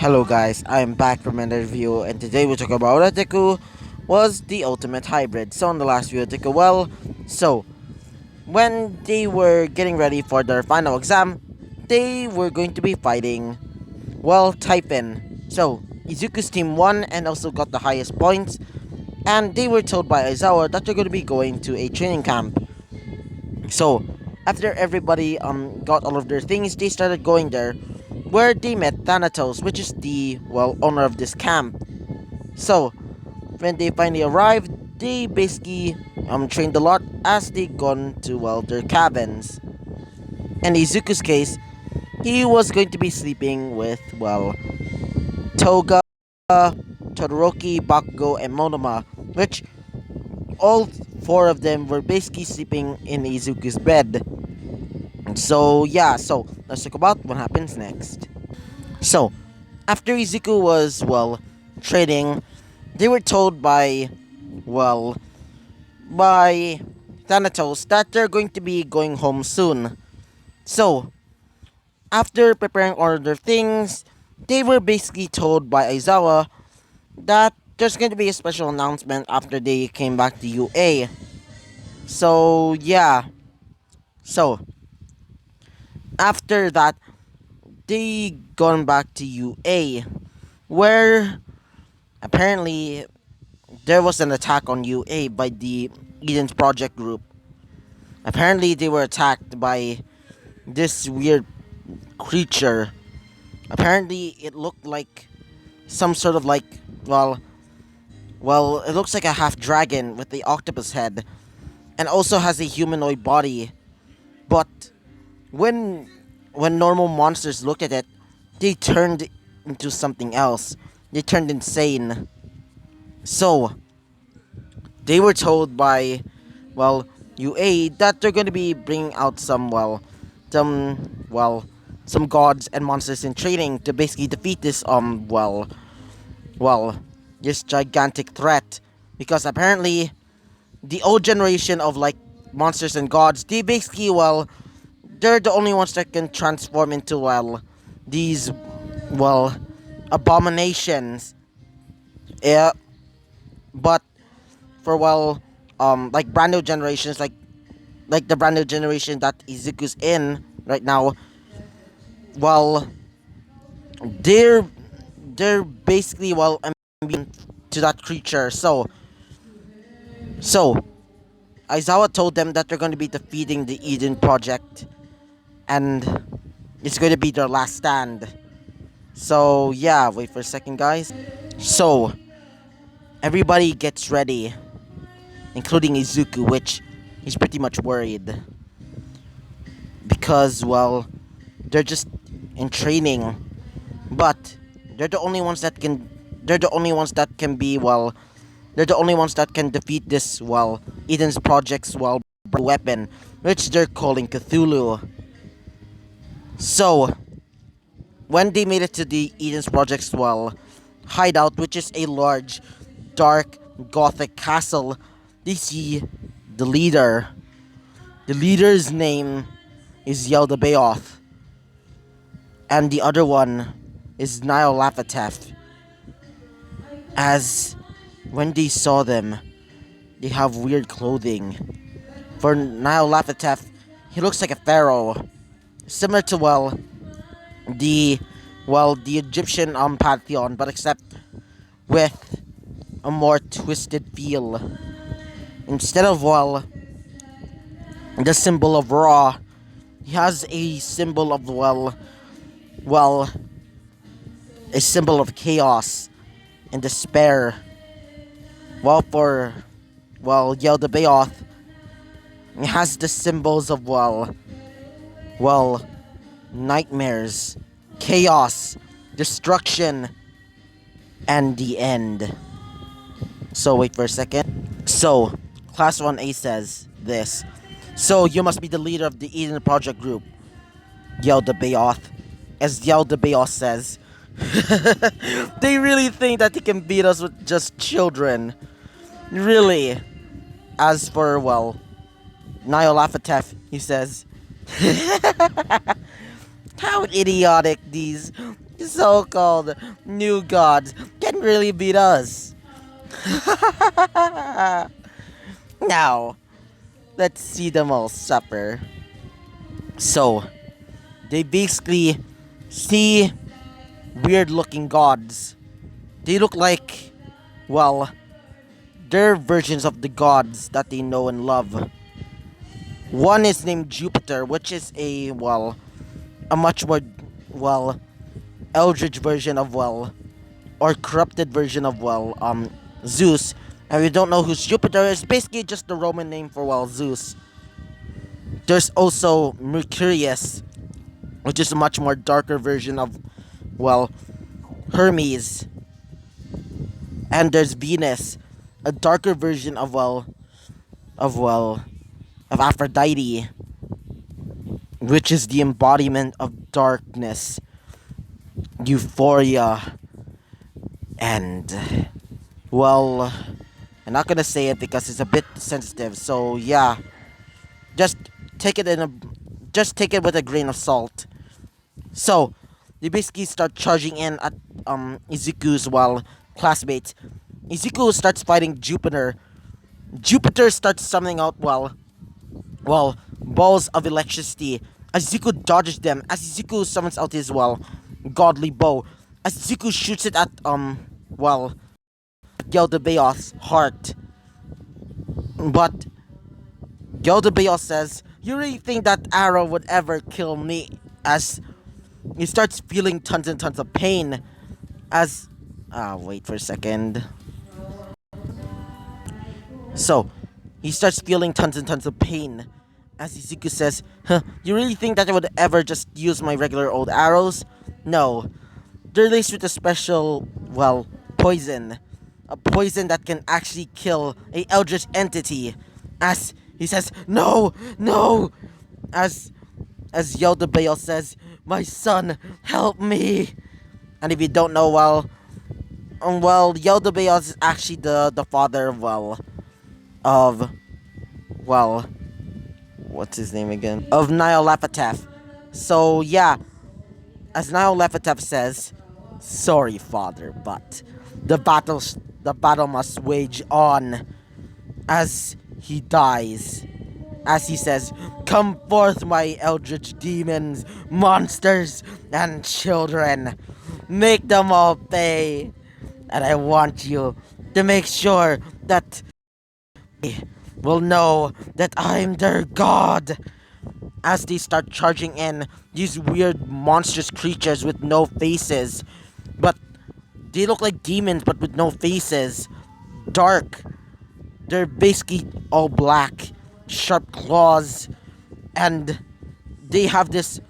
Hello guys, I'm back from another review and today we talk about a deku was the ultimate hybrid. So in the last video deku, when they were getting ready for their final exam, they were going to be fighting, Typhon. So Izuku's team won and also got the highest points, and they were told by Aizawa that they're going to be going to a training camp. So after everybody got all of their things, they started going there, where they met Thanatos, which is the owner of this camp. So when they finally arrived, they basically trained a lot as they gone to their cabins. In Izuku's case, he was going to be sleeping with Toga, Todoroki, Bakugo, and Monoma, which all four of them were basically sleeping in Izuku's bed. So let's talk about what happens next. So after Izuku was trading, they were told well by Thanatos that they're going to be going home soon. So after preparing all their things, they were basically told by Aizawa that there's going to be a special announcement after they came back to UA. So yeah, so after that, they gone back to UA, where apparently there was an attack on UA by the Eden's Project group. Apparently they were attacked by this weird creature. Apparently it looked like some sort of it looks like a half dragon with the octopus head and also has a humanoid body. But when normal monsters looked at it, they turned into something else. They turned insane. So they were told by UA that they're going to be bringing out some some gods and monsters in training to basically defeat this well this gigantic threat, because apparently the old generation of monsters and gods, they basically they're the only ones that can transform into these abominations. Yeah, but for brand new generations, like the brand new generation that Izuku's in right now, well they're basically immune to that creature. So Aizawa told them that they're going to be defeating the Eden Project, and it's going to be their last stand. So yeah, wait for a second guys. So everybody gets ready, including Izuku, which he's pretty much worried because they're just in training, but they're the only ones that can they're the only ones that can be they're the only ones that can defeat this Eden's Project's weapon, which they're calling Cthulhu. So when they made it to the Eden's Project's hideout, which is a large, dark, gothic castle, they see the leader. The leader's name is Yaldabaoth, and the other one is Nyarlathotep. As when they saw them, they have weird clothing. For Nyarlathotep, he looks like a pharaoh, similar to the the Egyptian pantheon, but except with a more twisted feel. Instead of the symbol of Ra, he has a symbol of well a symbol of chaos and despair. While for Yaldabaoth, it has the symbols of nightmares, chaos, destruction, and the end. So wait for a second. So Class 1A says this. So you must be the leader of the Eden Project group, Yaldabaoth. As Yaldabaoth says, they really think that they can beat us with just children. Really. As for Nyarlathotep, he says, how idiotic these so-called new gods can really beat us. Now, let's see them all suffer. So, they basically see weird looking gods. They look like, well, they're versions of the gods that they know and love. One is named Jupiter, which is a much more, well, eldritch version of, or corrupted version of, Zeus. And we don't know who's Jupiter is, basically just the Roman name for, Zeus. There's also Mercurius, which is a much more darker version of, well, Hermes. And there's Venus, a darker version of, of, well, of Aphrodite, which is the embodiment of darkness, euphoria, and, well, I'm not gonna say it because it's a bit sensitive. So yeah, just take it in a, just take it with a grain of salt. So they basically start charging in at Izuku's, classmates. Izuku starts fighting Jupiter. Jupiter starts summoning out, balls of electricity. As Izuku dodges them, as Izuku summons out his, godly bow, as Izuku shoots it at, Geldebeoth's heart. But Geldebeoth says, "You really think that arrow would ever kill me?" As he starts feeling tons and tons of pain. As, wait for a second. So, he starts feeling tons and tons of pain. As Izuku says, "Huh, you really think that I would ever just use my regular old arrows? No. They're laced with a special, poison. A poison that can actually kill a eldritch entity." As he says, "No, no!" As Yaldabaoth says, "My son, help me!" And if you don't know, Yaldabaoth is actually the father of, of, well, what's his name again? Of Nyarlathotep. So yeah, as Nyarlathotep says, "Sorry, father, but the battle must wage on." As he dies, as he says, "Come forth, my eldritch demons, monsters, and children. Make them all pay. And I want you to make sure that they will know that I'm their god." As they start charging in, these weird monstrous creatures with no faces. But they look like demons but with no faces. Dark. They're basically all black. Sharp claws. And they have this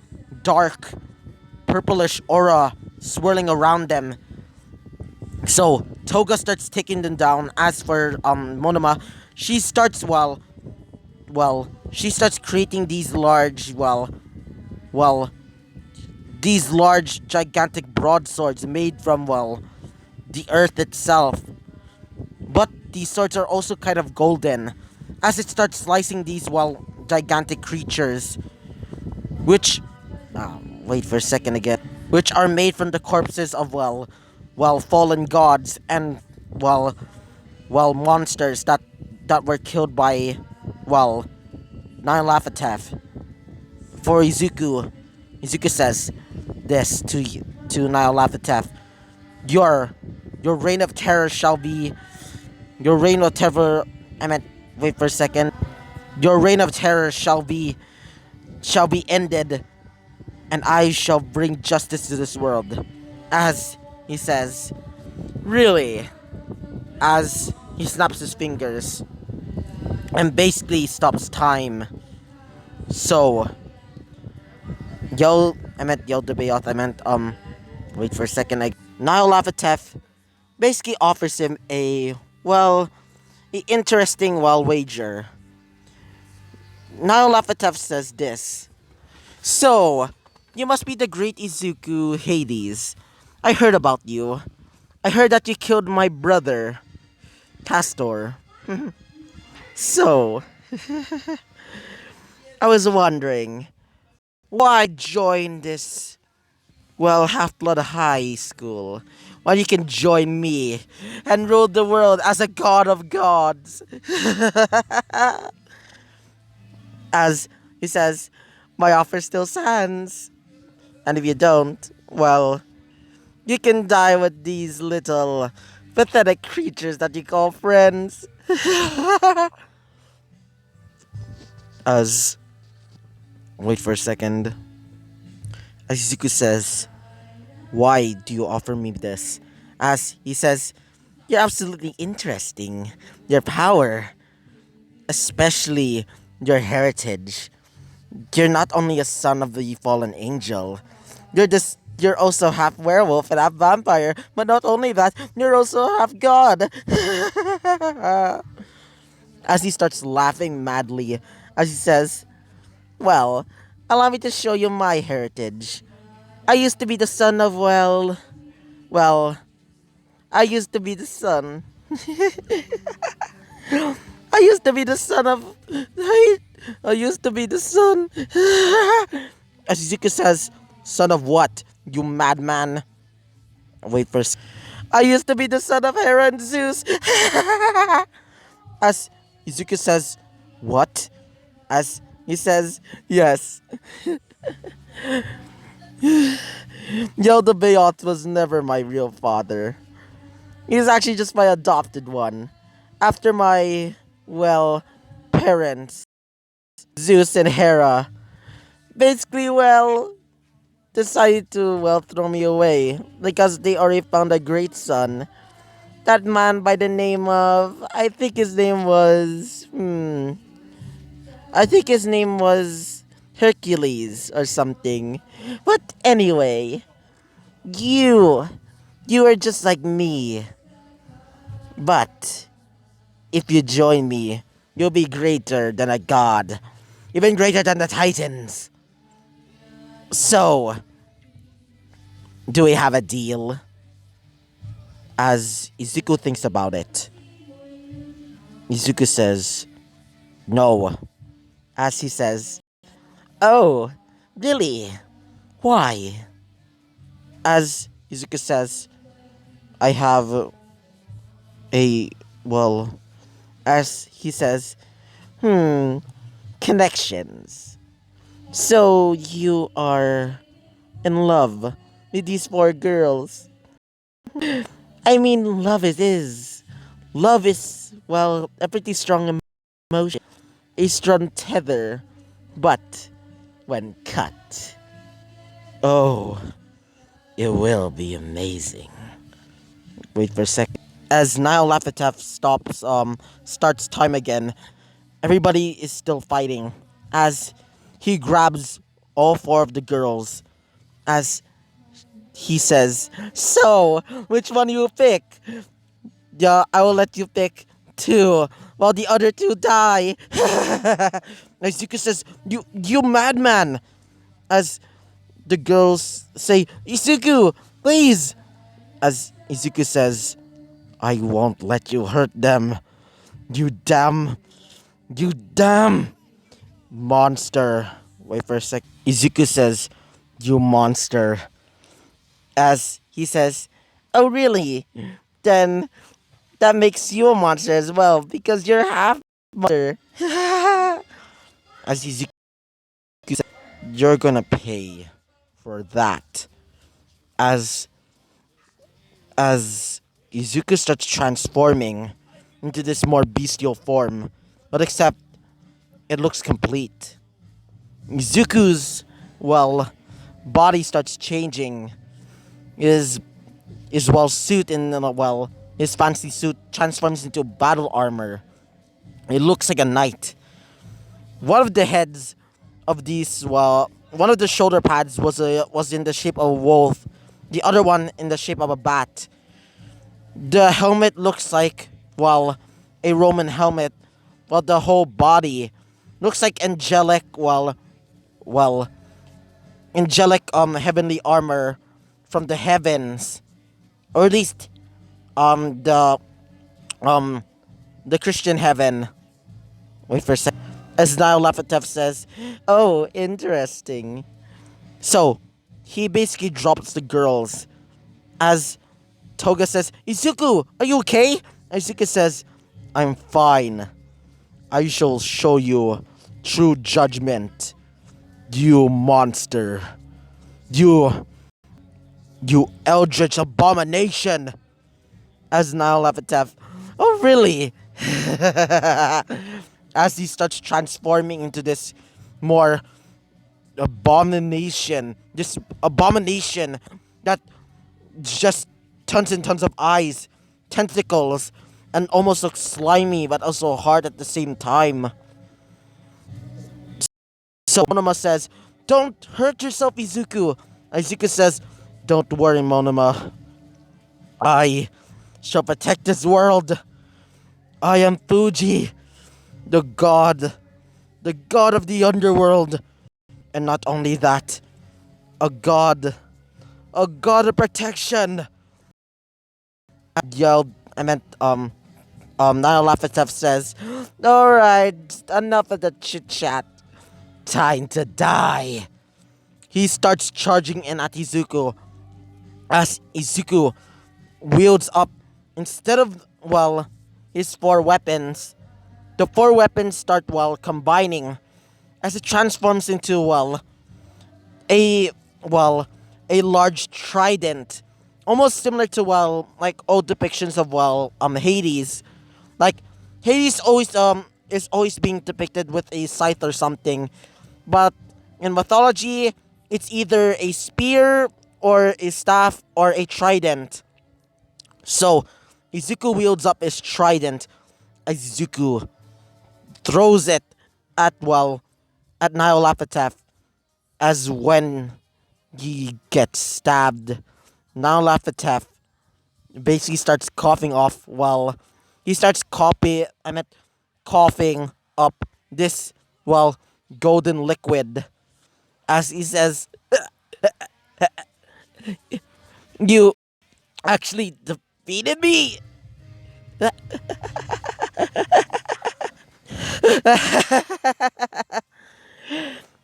dark purplish aura swirling around them. So Toga starts taking them down. As for Monoma, she starts she starts creating these large these large gigantic broadswords made from the earth itself. But these swords are also kind of golden. As it starts slicing these gigantic creatures, which wait for a second again, which are made from the corpses of fallen gods and monsters that were killed by Nyarlathotep. For Izuku says this to Nyarlathotep: Your reign of terror shall be your reign of terror. I meant wait for a second. Your reign of terror shall be ended, and I shall bring justice to this world. As he says, really, as he snaps his fingers and basically stops time. So, I meant Yaldabaoth, I meant, wait for a second, Nyarlathotep basically offers him a interesting, wager. Nyarlathotep says this: "So, you must be the great Izuku Hades. I heard about you. I heard that you killed my brother, Castor. So, I was wondering why join this Half-Blood High School. Well, you can join me and rule the world as a god of gods. As he says, my offer still stands. And if you don't, you can die with these little pathetic creatures that you call friends. As, wait for a second. As Izuku says, why do you offer me this? As he says, you're absolutely interesting. Your power, especially your heritage. You're not only a son of the fallen angel, you're also half werewolf and half vampire, but not only that, you're also half god. As he starts laughing madly, as he says, well, allow me to show you my heritage. I used to be the son of, well, I used to be the son. I used to be the son of. I used to be the son. As Izuku says, son of what, you madman? Wait for. I used to be the son of Hera and Zeus. As Izuku says, what? As he says, yes. Yaldabaoth was never my real father. He's actually just my adopted one. After my, parents, Zeus and Hera, basically, decided to, throw me away because they already found a great son. That man by the name of, I think his name was Hercules or something. But anyway, you, you are just like me. But if you join me, you'll be greater than a god, even greater than the Titans. So, do we have a deal? As Izuku thinks about it, Izuku says, no. As he says, oh, really? Why? As Izuku says, I have a, well, as he says, connections. So you are in love with these four girls. I mean, love is. Love is, a pretty strong emotion. A strong tether. But when cut, oh, it will be amazing. Wait for a second. As Niall Lapitef starts time again, everybody is still fighting. As he grabs all four of the girls, as he says, so, which one you pick? Yeah, I will let you pick two, while the other two die. As Zuko says, you madman! As the girls say, Izuku, please! As Izuku says, I won't let you hurt them. You damn monster. Wait for a sec. Izuku says, you monster. As he says, oh really? Then that makes you a monster as well, because you're half monster. As Izuku says, you're gonna pay for that. As as Izuku starts transforming into this more bestial form, but except it looks complete. Izuku's body starts changing. His suit in his fancy suit transforms into battle armor. It looks like a knight. One of the heads of these one of the shoulder pads was in the shape of a wolf. The other one in the shape of a bat. The helmet looks like a Roman helmet, while the whole body looks like angelic angelic heavenly armor from the heavens, or at least the Christian heaven. Wait for a sec. As Niall Lapitef says, oh, interesting. So, he basically drops the girls as Toga says, Izuku, are you okay? Izuku says, I'm fine. I shall show you true judgment. You monster. You, you eldritch abomination. As Nile Lapitev, oh really? As he starts transforming into this more this abomination that just tons and tons of eyes, tentacles, and almost looks slimy but also hard at the same time. So Monoma says, don't hurt yourself, Izuku. Izuku says, don't worry, Monoma. I shall protect this world. I am Fuji, the god of the underworld. And not only that, a god, a god of protection. Yelled, I meant, Nile Lapitev says, alright, enough of the chit chat. Time to die. He starts charging in at Izuku as Izuku wields up, instead of, well, his four weapons, the four weapons start, well, combining as it transforms into, a, well, a large trident. Almost similar to, well, like old depictions of, Hades. Like, Hades always, is always being depicted with a scythe or something. But in mythology, it's either a spear or a staff or a trident. So, Izuku wields up his trident. Izuku throws it at, at Nyolaphatev as when he gets stabbed. Nyolaphatev basically starts coughing off, he starts coughing up this, golden liquid as he says, you actually defeated me.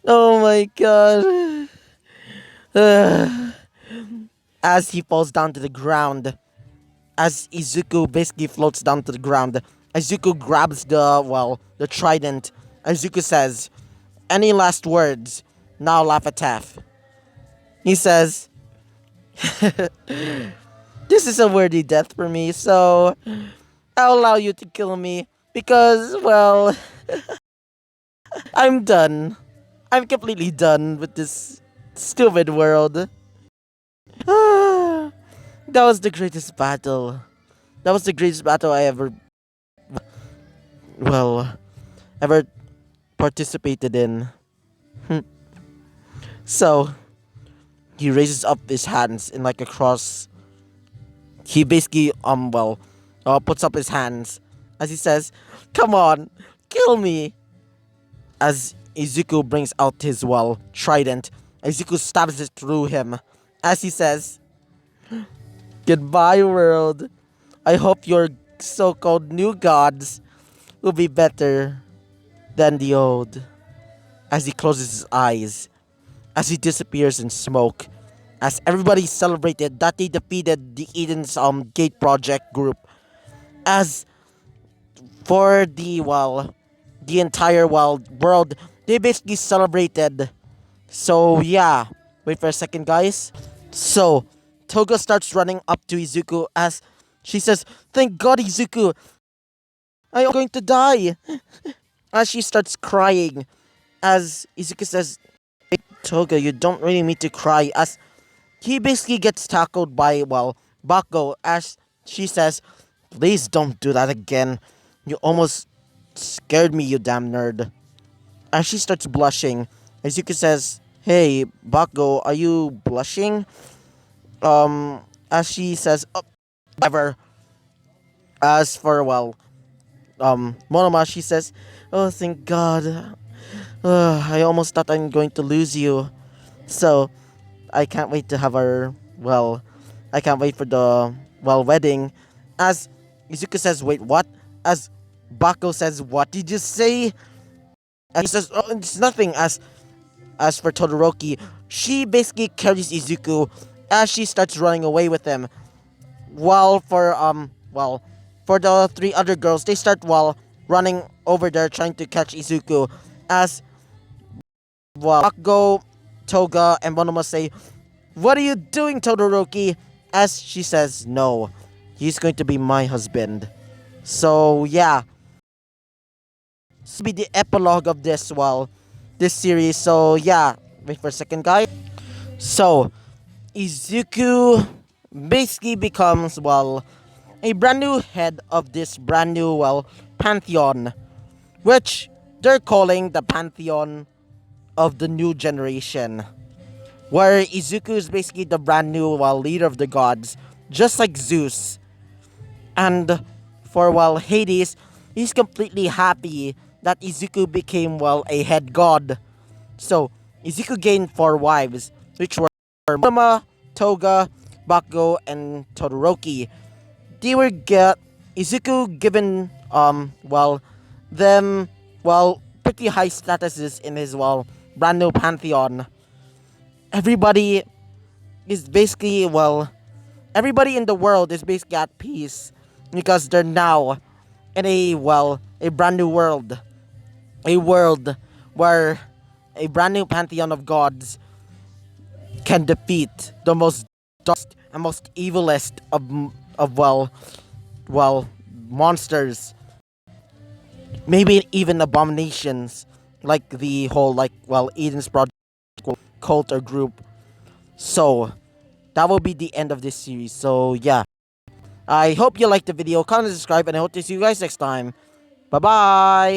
Oh my god. As he falls down to the ground, as Izuku basically floats down to the ground, Izuku grabs the trident. Izuku says, any last words? Now Laphataf. He says, this is a worthy death for me, so I'll allow you to kill me because, well, I'm done. I'm completely done with this stupid world. That was the greatest battle. That was the greatest battle I well, ever participated in. So, he raises up his hands in like a cross. He basically, puts up his hands as he says, come on, kill me. As Izuku brings out his, trident, Izuku stabs it through him as he says, goodbye, world. I hope your so-called new gods will be better than the old. As he closes his eyes, as he disappears in smoke, as everybody celebrated that they defeated the Eden's Gate Project group. As for the entire world, they basically celebrated. So yeah, wait for a second, guys. So Toga starts running up to Izuku as she says, "Thank God, Izuku! I am going to die." As she starts crying, as Izuku says, "Hey, Toga, you don't really need to cry." As he basically gets tackled by, Bako, as she says, please don't do that again. You almost scared me, you damn nerd. As she starts blushing, Izuku says, hey, Bako, are you blushing? As she says, oh, whatever. As for, Monoma, she says, oh, thank God. I almost thought I'm going to lose you. So, I can't wait to have our, I can't wait for the, wedding. As Izuku says, wait, what? As Bako says, what did you say? And he says, oh, it's nothing. As As for Todoroki, she basically carries Izuku as she starts running away with him. While for the three other girls, they start running over there trying to catch Izuku. As Bakugo, Toga, and Monoma say, "What are you doing, Todoroki?" As she says, "No, he's going to be my husband." So yeah, this will be the epilogue of this series. So yeah, wait for a second, guys. So Izuku basically becomes a brand new head of this brand new pantheon, which they're calling the pantheon of the new generation, where Izuku is basically the brand new leader of the gods, just like Zeus. And for Hades, he's completely happy that Izuku became a head god. So Izuku gained four wives, which were Mama, Toga, Bakugo, and Todoroki. They were get Izuku given them pretty high statuses in his brand new pantheon. Everybody is basically everybody in the world is basically at peace because they're now in a brand new world, a world where a brand new pantheon of gods can defeat the most darkest and most evilest of monsters, maybe even abominations, like the whole Eden's Project cult or group. So that will be the end of this series. So yeah, I hope you liked the video. Comment, subscribe, and I hope to see you guys next time. Bye bye.